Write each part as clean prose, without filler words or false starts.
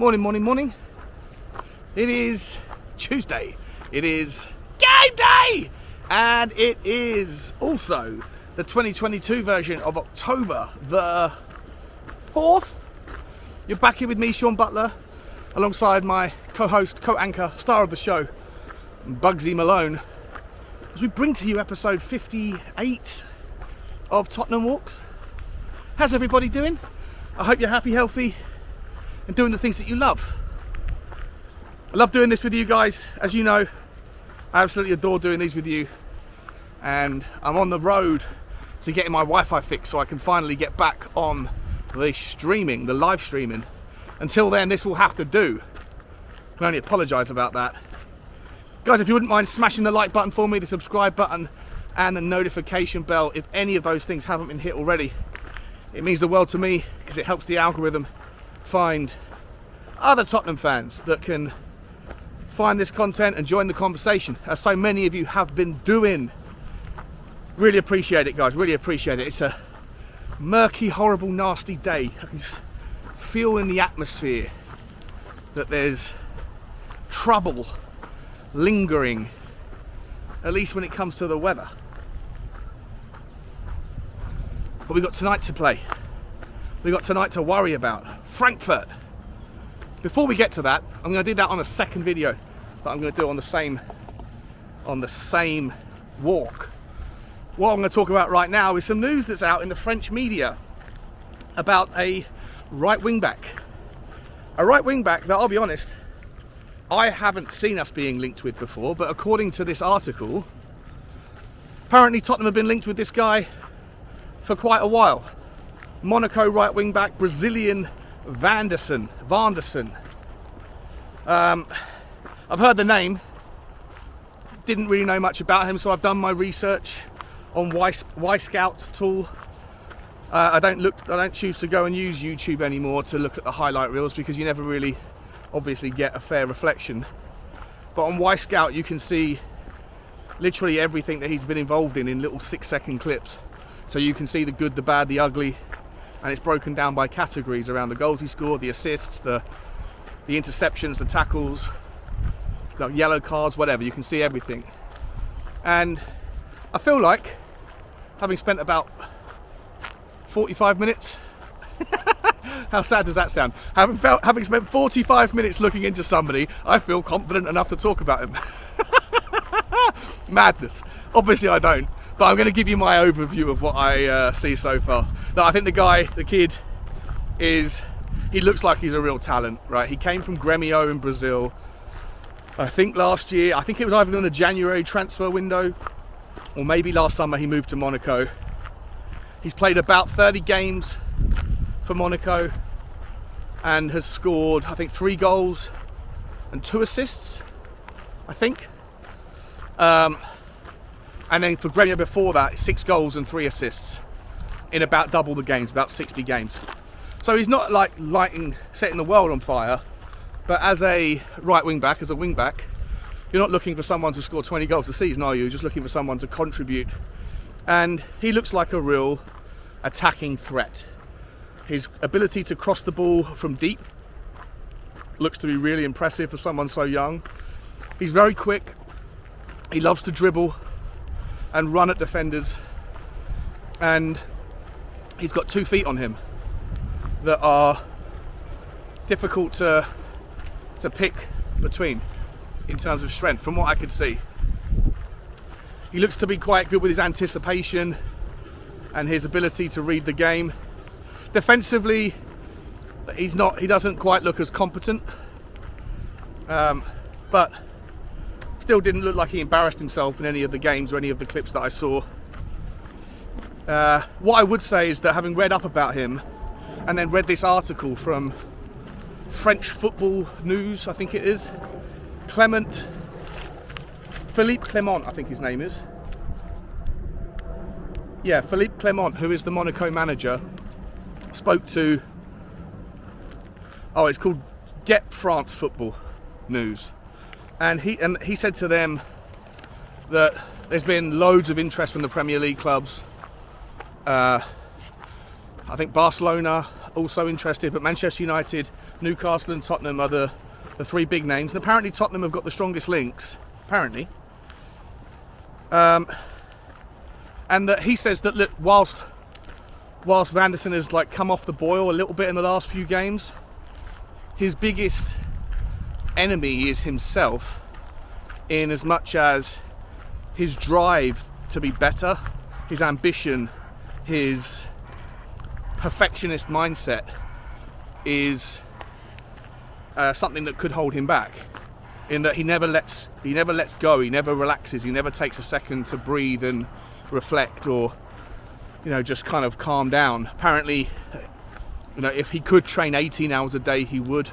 Morning. It is Tuesday. It is game day! And it is also the 2022 version of October the 4th. You're back here with me, Sean Butler, alongside my co-host, co-anchor, star of the show, Bugsy Malone, as we bring to you episode 58 of Tottenham Walks. How's everybody doing? I hope you're happy, healthy, and doing the things that you love. I love doing this with you guys. As you know, I absolutely adore doing these with you. And I'm on the road to getting my Wi-Fi fixed so I can finally get back on the live streaming. Until then, this will have to do. I can only apologise about that. Guys, if you wouldn't mind smashing the like button for me, the subscribe button, and the notification bell, if any of those things haven't been hit already, it means the world to me because it helps the algorithm find other Tottenham fans that can find this content and join the conversation, as so many of you have been doing. Really appreciate it, guys, really appreciate it. It's a murky, horrible, nasty day. I can just feel in the atmosphere that there's trouble lingering, at least when it comes to the weather. But we've got tonight to play. We've got tonight to worry about. Frankfurt. Before we get to that, I'm going to do that on a second video that I'm going to do on the same walk. What I'm going to talk about right now is some news that's out in the French media about a right wing back. A right wing back that, I'll be honest, I haven't seen us being linked with before, but according to this article, apparently Tottenham have been linked with this guy for quite a while. Monaco right wing back, Brazilian Vanderson. I've heard the name, didn't really know much about him, so I've done my research on Y-Scout tool. I don't choose to go and use YouTube anymore to look at the highlight reels because you never really obviously get a fair reflection. But on Y-Scout you can see literally everything that he's been involved in little 6-second clips. So you can see the good, the bad, the ugly, and it's broken down by categories around the goals he scored, the assists, the interceptions, the tackles, the yellow cards, whatever. You can see everything. And I feel like, having spent about 45 minutes, how sad does that sound? Having spent 45 minutes looking into somebody, I feel confident enough to talk about him. Madness. Obviously I don't. But I'm going to give you my overview of what I see so far. Now, I think the kid, he looks like he's a real talent, right? He came from Grêmio in Brazil, I think last year. I think it was either in the January transfer window, or maybe last summer he moved to Monaco. He's played about 30 games for Monaco and has scored, I think, 3 goals and 2 assists, I think. And then for Grêmio before that, 6 goals and 3 assists in about double the games, about 60 games. So he's not like setting the world on fire, but as a right wing back, as a wing back, you're not looking for someone to score 20 goals a season, are you? You're just looking for someone to contribute. And he looks like a real attacking threat. His ability to cross the ball from deep looks to be really impressive for someone so young. He's very quick. He loves to dribble and run at defenders, and he's got 2 feet on him that are difficult to pick between in terms of strength, from what I could see. He looks to be quite good with his anticipation and his ability to read the game. Defensively, he doesn't quite look as competent, but still didn't look like he embarrassed himself in any of the games or any of the clips that I saw. What I would say is that, having read up about him and then read this article from French Football News, I think it is, Philippe Clement, I think his name is. Yeah, Philippe Clement, who is the Monaco manager, spoke to, it's called Get France Football News. And he said to them that there's been loads of interest from the Premier League clubs. I think Barcelona also interested, but Manchester United, Newcastle and Tottenham are the three big names. And apparently Tottenham have got the strongest links, apparently. And that he says that, look, whilst Vanderson has like come off the boil a little bit in the last few games, his biggest enemy is himself, in as much as his drive to be better, his ambition, his perfectionist mindset is something that could hold him back, in that he never lets go, he never relaxes, he never takes a second to breathe and reflect, or just kind of calm down. Apparently, if he could train 18 hours a day, he would.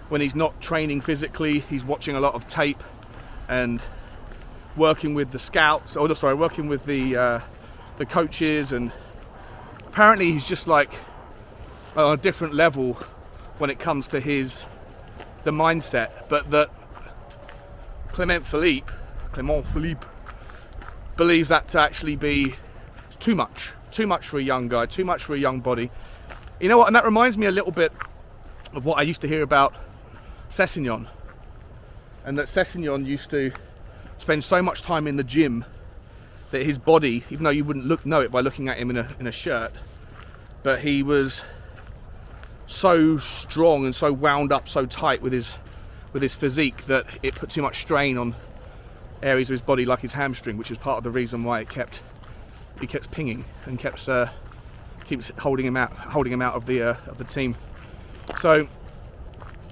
When he's not training physically, he's watching a lot of tape and working with the scouts, working with the coaches, and apparently he's just like on a different level when it comes to the mindset. But that Clement Philippe believes that to actually be too much for a young guy, too much for a young body. You know what? And that reminds me a little bit of what I used to hear about Sessegnon, and that Sessegnon used to spend so much time in the gym that his body, even though you wouldn't know it by looking at him in a shirt, but he was so strong and so wound up, so tight with his physique, that it put too much strain on areas of his body like his hamstring, which is part of the reason why he kept pinging and keeps holding him out of the team. So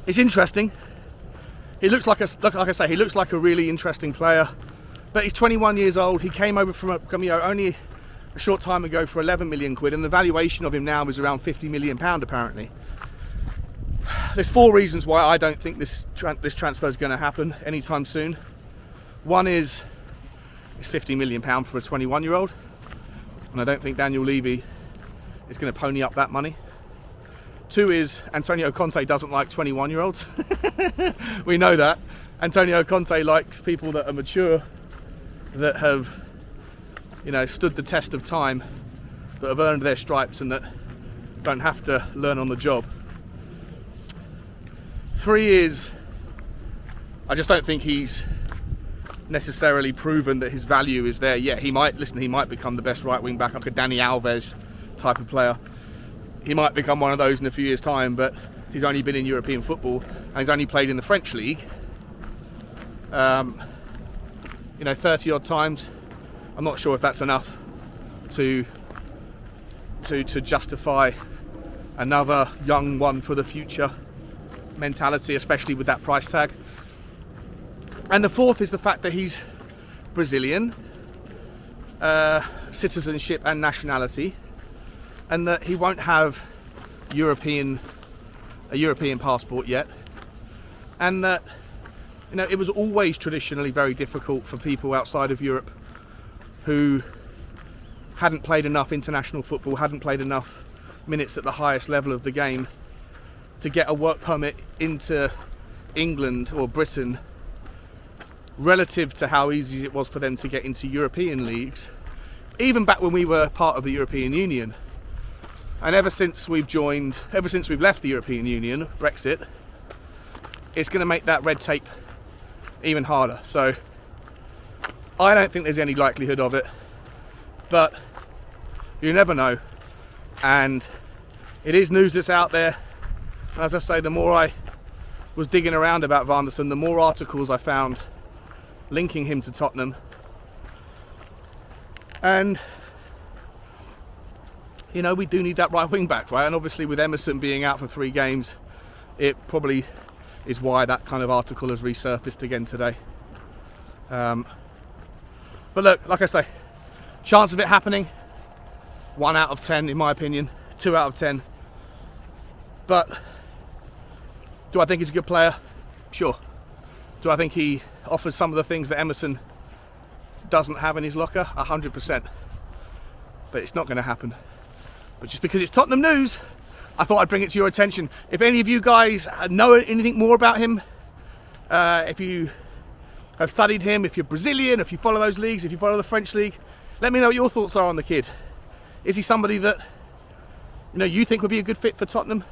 it's interesting. He looks like he looks like a really interesting player, but he's 21 years old. He came over from only a short time ago for 11 million quid, and the valuation of him now is around 50 million pound apparently. There's 4 reasons why I don't think this transfer is going to happen anytime soon. One is it's 50 million pound for a 21-year-old, and I don't think Daniel Levy is going to pony up that money. 2 is Antonio Conte doesn't like 21-year-olds. We know that. Antonio Conte likes people that are mature, that have, stood the test of time, that have earned their stripes, and that don't have to learn on the job. 3 is I just don't think he's necessarily proven that his value is there yet. He might become the best right wing back, like a Dani Alves type of player. He might become one of those in a few years' time, but he's only been in European football and he's only played in the French league 30 odd times. I'm not sure if that's enough to justify another young one for the future mentality, especially with that price tag. And the 4th is the fact that he's Brazilian, citizenship and nationality, and that he won't have a European passport yet, and that it was always traditionally very difficult for people outside of Europe who hadn't played enough international football, hadn't played enough minutes at the highest level of the game, to get a work permit into England or Britain, relative to how easy it was for them to get into European leagues, even back when we were part of the European Union. And ever since we've left the European Union, Brexit, it's going to make that red tape even harder. So I don't think there's any likelihood of it, but you never know. And it is news that's out there. As I say, the more I was digging around about Vanderson, the more articles I found linking him to Tottenham. And we do need that right wing back, right? And obviously with Emerson being out for 3 games, it probably is why that kind of article has resurfaced again today. But look, like I say, chance of it happening, 1 out of 10 in my opinion, 2 out of 10. But do I think he's a good player? Sure. Do I think he offers some of the things that Emerson doesn't have in his locker? 100%. But it's not going to happen. But just because it's Tottenham news, I thought I'd bring it to your attention. If any of you guys know anything more about him, if you have studied him, if you're Brazilian, if you follow those leagues, if you follow the French league, let me know what your thoughts are on the kid. Is he somebody that you think would be a good fit for Tottenham?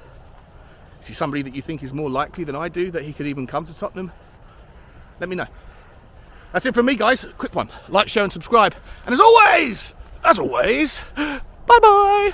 Is he somebody that you think is more likely than I do that he could even come to Tottenham? Let me know. That's it from me, guys. Quick one. Like, share and subscribe. And as always, bye-bye.